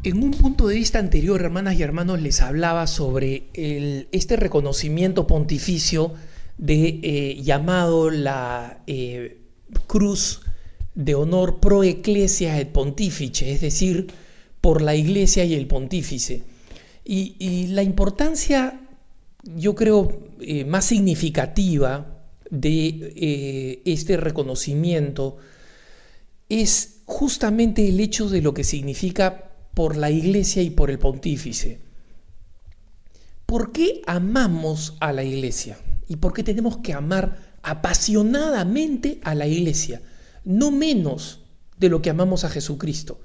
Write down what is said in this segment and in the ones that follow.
En un punto de vista anterior, hermanas y hermanos, les hablaba sobre este reconocimiento pontificio llamado la Cruz de Honor Pro Ecclesia et Pontifice, es decir, por la Iglesia y el Pontífice. Y la importancia, yo creo, más significativa de este reconocimiento es justamente el hecho de lo que significa por la Iglesia y por el Pontífice. ¿Por qué amamos a la Iglesia? ¿Y por qué tenemos que amar apasionadamente a la Iglesia? No menos de lo que amamos a Jesucristo.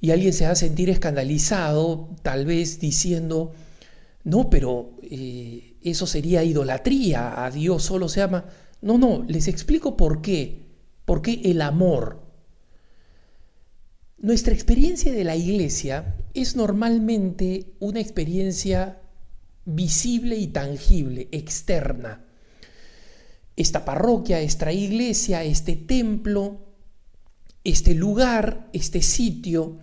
Y alguien se va a sentir escandalizado, tal vez diciendo, no, pero eso sería idolatría, a Dios solo se ama. No, les explico por qué. ¿Por qué el amor? Nuestra experiencia de la Iglesia es normalmente una experiencia visible y tangible, externa. Esta parroquia, esta iglesia, este templo, este lugar, este sitio.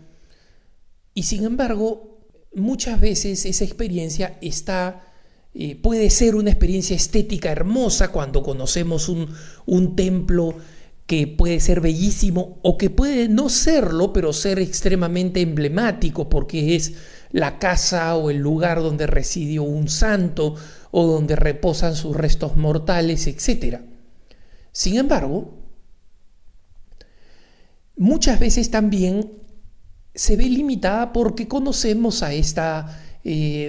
Y sin embargo, muchas veces esa experiencia puede ser una experiencia estética hermosa cuando conocemos un templo que puede ser bellísimo o que puede no serlo, pero ser extremadamente emblemático porque es la casa o el lugar donde residió un santo o donde reposan sus restos mortales, etc. Sin embargo, muchas veces también se ve limitada porque conocemos a esta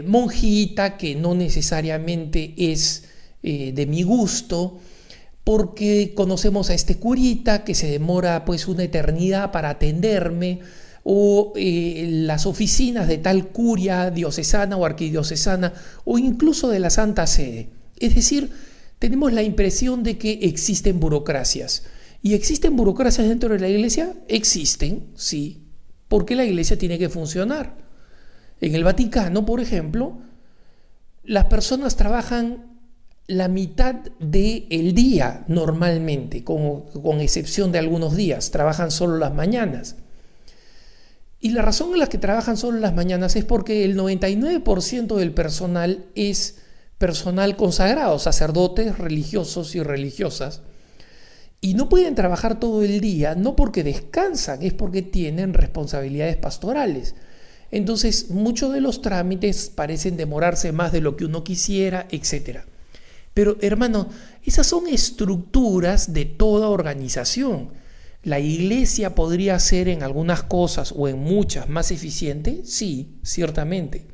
monjita que no necesariamente es de mi gusto, porque conocemos a este curita que se demora pues una eternidad para atenderme, o las oficinas de tal curia diocesana o arquidiocesana, o incluso de la Santa Sede. Es decir, tenemos la impresión de que existen burocracias. ¿Y existen burocracias dentro de la Iglesia? Existen, sí, porque la Iglesia tiene que funcionar. En el Vaticano, por ejemplo, las personas trabajan la mitad del día normalmente, con excepción de algunos días, trabajan solo las mañanas. Y la razón en la que trabajan solo las mañanas es porque el 99% del personal es personal consagrado, sacerdotes, religiosos y religiosas, y no pueden trabajar todo el día, no porque descansan, es porque tienen responsabilidades pastorales. Entonces, muchos de los trámites parecen demorarse más de lo que uno quisiera, etc. Pero, hermano, esas son estructuras de toda organización. ¿La Iglesia podría ser en algunas cosas o en muchas más eficiente? Sí, ciertamente.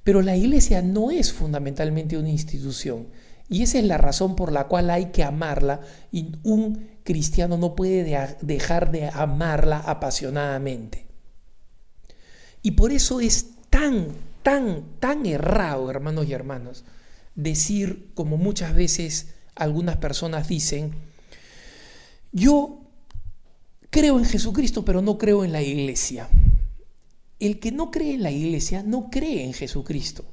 Pero la Iglesia no es fundamentalmente una institución. Y esa es la razón por la cual hay que amarla, y un cristiano no puede dejar de amarla apasionadamente. Y por eso es tan errado, hermanos y hermanas, decir, como muchas veces algunas personas dicen, yo creo en Jesucristo, pero no creo en la Iglesia. El que no cree en la Iglesia no cree en Jesucristo.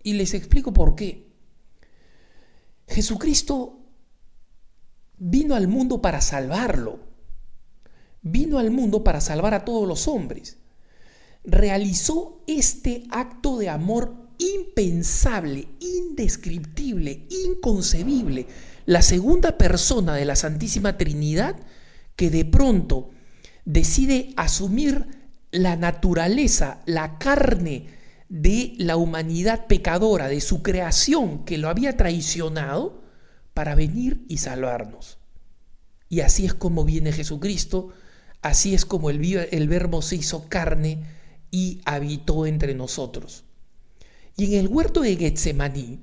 Y les explico por qué. Jesucristo vino al mundo para salvarlo. Vino al mundo para salvar a todos los hombres. Realizó este acto de amor impensable, indescriptible, inconcebible. La segunda persona de la Santísima Trinidad, que de pronto decide asumir la naturaleza, la carne de la humanidad pecadora, de su creación que lo había traicionado, para venir y salvarnos. Y así es como viene Jesucristo, así es como el Verbo se hizo carne y habitó entre nosotros. Y en el huerto de Getsemaní,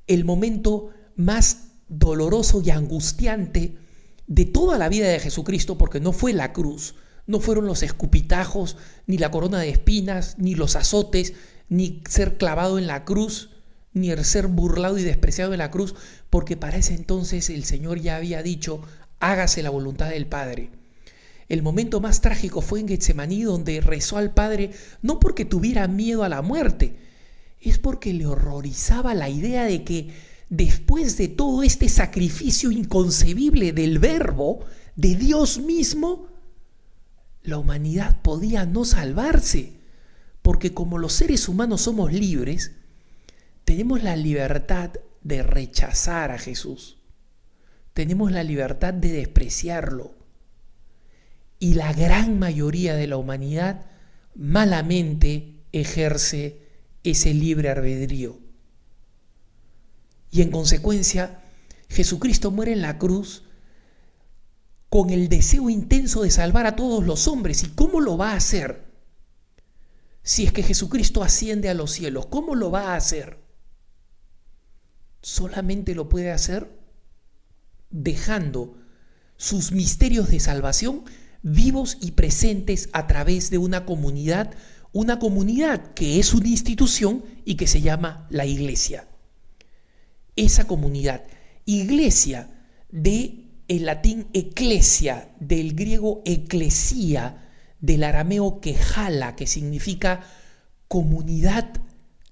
el momento más doloroso y angustiante de toda la vida de Jesucristo, porque no fue la cruz, no fueron los escupitajos, ni la corona de espinas, ni los azotes, ni ser clavado en la cruz, ni el ser burlado y despreciado en la cruz, porque para ese entonces el Señor ya había dicho, hágase la voluntad del Padre. El momento más trágico fue en Getsemaní, donde rezó al Padre, no porque tuviera miedo a la muerte, es porque le horrorizaba la idea de que después de todo este sacrificio inconcebible del Verbo, de Dios mismo, la humanidad podía no salvarse, porque como los seres humanos somos libres, tenemos la libertad de rechazar a Jesús. Tenemos la libertad de despreciarlo. Y la gran mayoría de la humanidad malamente ejerce ese libre albedrío. Y en consecuencia, Jesucristo muere en la cruz con el deseo intenso de salvar a todos los hombres. ¿Y cómo lo va a hacer? Si es que Jesucristo asciende a los cielos, ¿cómo lo va a hacer? Solamente lo puede hacer dejando sus misterios de salvación vivos y presentes a través de una comunidad que es una institución y que se llama la Iglesia. Esa comunidad, Iglesia, de el latín ecclesia, del griego eclesía, del arameo quejala, que significa comunidad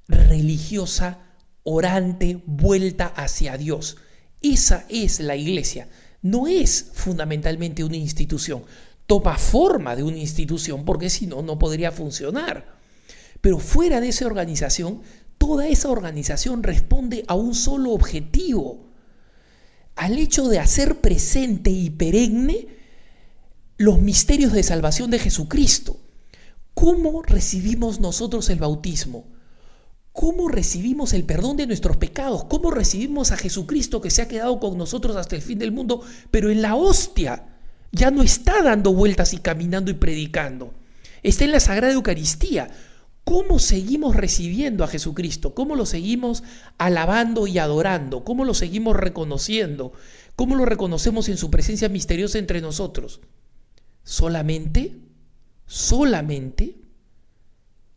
religiosa, orante, vuelta hacia Dios. Esa es la Iglesia. No es fundamentalmente una institución. Toma forma de una institución porque si no, no podría funcionar. Pero fuera de esa organización, toda esa organización responde a un solo objetivo, al hecho de hacer presente y perenne los misterios de salvación de Jesucristo. ¿Cómo recibimos nosotros el bautismo? ¿Cómo recibimos el perdón de nuestros pecados? ¿Cómo recibimos a Jesucristo que se ha quedado con nosotros hasta el fin del mundo, pero en la hostia? Ya no está dando vueltas y caminando y predicando. Está en la Sagrada Eucaristía. ¿Cómo seguimos recibiendo a Jesucristo? ¿Cómo lo seguimos alabando y adorando? ¿Cómo lo seguimos reconociendo? ¿Cómo lo reconocemos en su presencia misteriosa entre nosotros? Solamente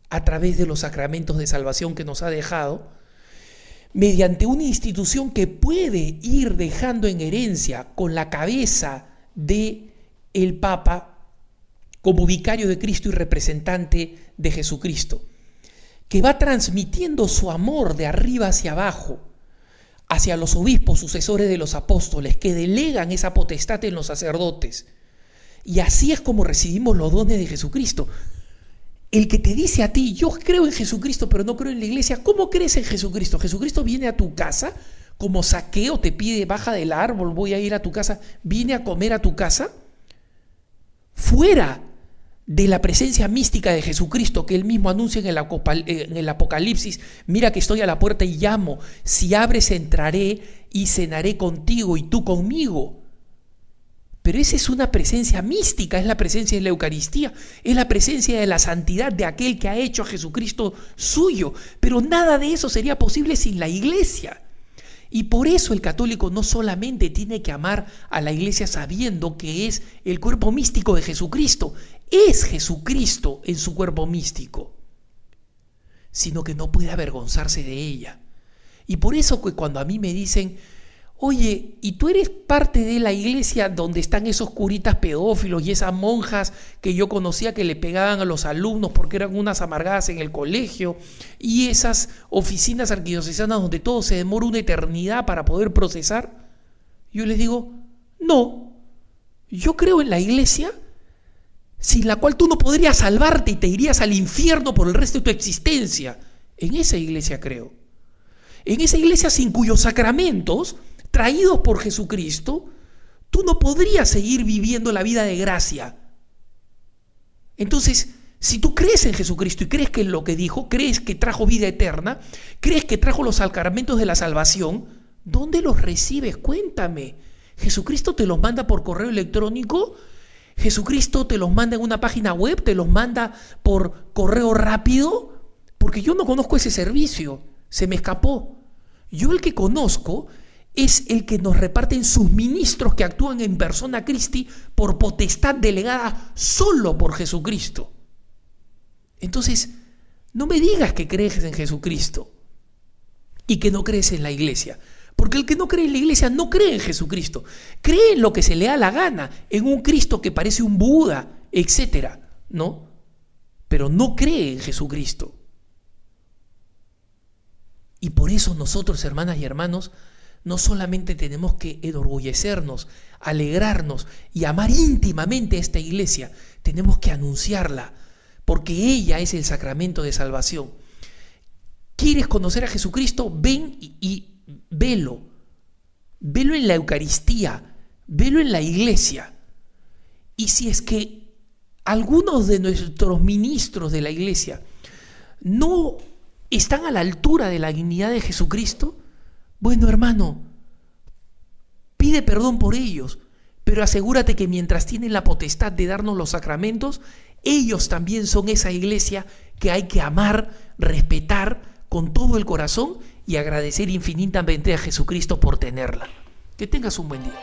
a través de los sacramentos de salvación que nos ha dejado, mediante una institución que puede ir dejando en herencia con la cabeza de el Papa como vicario de Cristo y representante de Jesucristo, que va transmitiendo su amor de arriba hacia abajo, hacia los obispos sucesores de los apóstoles, que delegan esa potestad en los sacerdotes. Y así es como recibimos los dones de Jesucristo. El que te dice a ti, yo creo en Jesucristo, pero no creo en la Iglesia, ¿cómo crees en Jesucristo? Jesucristo viene a tu casa, como Zaqueo te pide, baja del árbol, voy a ir a tu casa, ¿viene a comer a tu casa? Fuera de la presencia mística de Jesucristo, que él mismo anuncia en el Apocalipsis, mira que estoy a la puerta y llamo, si abres entraré y cenaré contigo y tú conmigo. Pero esa es una presencia mística, es la presencia de la Eucaristía, es la presencia de la santidad de aquel que ha hecho a Jesucristo suyo. Pero nada de eso sería posible sin la Iglesia. Y por eso el católico no solamente tiene que amar a la Iglesia sabiendo que es el cuerpo místico de Jesucristo, es Jesucristo en su cuerpo místico, sino que no puede avergonzarse de ella. Y por eso que cuando a mí me dicen, oye, ¿y tú eres parte de la iglesia donde están esos curitas pedófilos y esas monjas que yo conocía que le pegaban a los alumnos porque eran unas amargadas en el colegio, y esas oficinas arquidiocesanas donde todo se demora una eternidad para poder procesar? Yo les digo, no, yo creo en la iglesia sin la cual tú no podrías salvarte y te irías al infierno por el resto de tu existencia. En esa iglesia creo. En esa iglesia sin cuyos sacramentos traídos por Jesucristo, tú no podrías seguir viviendo la vida de gracia. Entonces, si tú crees en Jesucristo y crees que en lo que dijo, crees que trajo vida eterna, crees que trajo los sacramentos de la salvación, ¿dónde los recibes? Cuéntame. ¿Jesucristo te los manda por correo electrónico? ¿Jesucristo te los manda en una página web? ¿Te los manda por correo rápido? Porque yo no conozco ese servicio, se me escapó. Yo el que conozco es el que nos reparten sus ministros que actúan en persona Christi por potestad delegada solo por Jesucristo. Entonces, no me digas que crees en Jesucristo y que no crees en la iglesia, porque el que no cree en la iglesia no cree en Jesucristo, cree en lo que se le da la gana, en un Cristo que parece un Buda, etcétera, ¿no? Pero no cree en Jesucristo. Y por eso nosotros, hermanas y hermanos, no solamente tenemos que enorgullecernos, alegrarnos y amar íntimamente a esta iglesia, tenemos que anunciarla, porque ella es el sacramento de salvación. ¿Quieres conocer a Jesucristo? Ven y velo. Velo en la Eucaristía, velo en la iglesia. Y si es que algunos de nuestros ministros de la iglesia no están a la altura de la dignidad de Jesucristo, bueno, hermano, pide perdón por ellos, pero asegúrate que mientras tienen la potestad de darnos los sacramentos, ellos también son esa iglesia que hay que amar, respetar con todo el corazón y agradecer infinitamente a Jesucristo por tenerla. Que tengas un buen día.